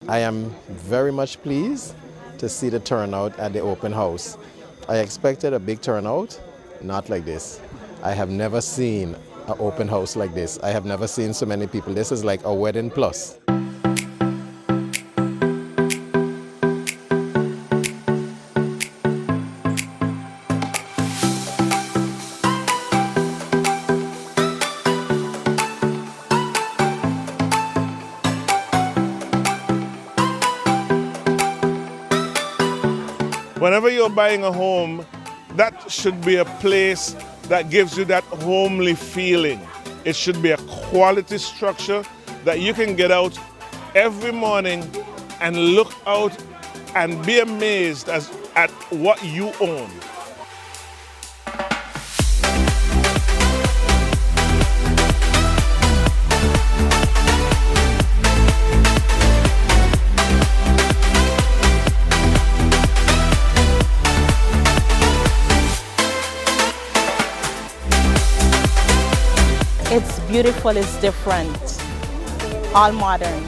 I am very much pleased to see the turnout at the open house. I expected a big turnout, not like this. I have never seen an open house like this. I have never seen so many people. This is like a wedding plus. Whenever you're buying a home, that should be a place that gives you that homely feeling. It should be a quality structure that you can get out every morning and look out and be amazed at what you own. It's beautiful, it's different, all modern.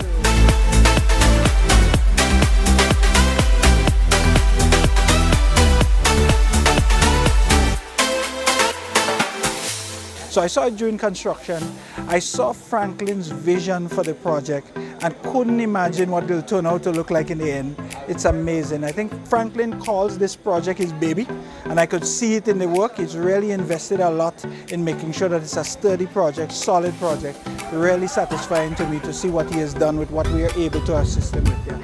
So I saw it during construction. I saw Franklin's vision for the project and couldn't imagine what it'll turn out to look like in the end. It's amazing. I think Franklin calls this project his baby, and I could see it in the work. He's really invested a lot in making sure that it's a sturdy project, solid project. Really satisfying to me to see what he has done with what we are able to assist him with here.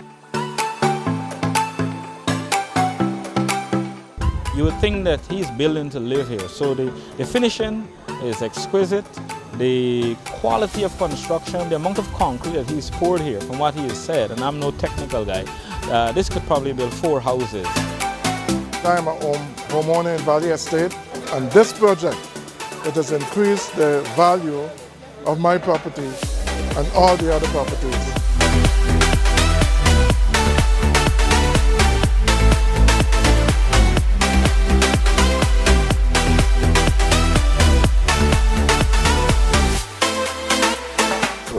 You would think that he's building to live here. So the finishing is exquisite. The quality of construction, the amount of concrete that he's poured here, from what he has said, and I'm no technical guy, this could probably build 4 houses. I'm a homeowner in Valley Estate, and this project, it has increased the value of my property and all the other properties.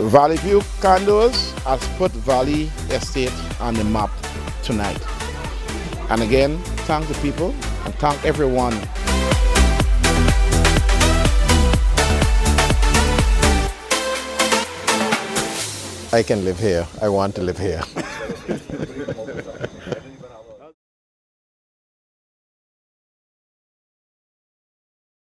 Valley View Condos has put Valley Estate on the map tonight. And again, thank the people and thank everyone. I can live here. I want to live here.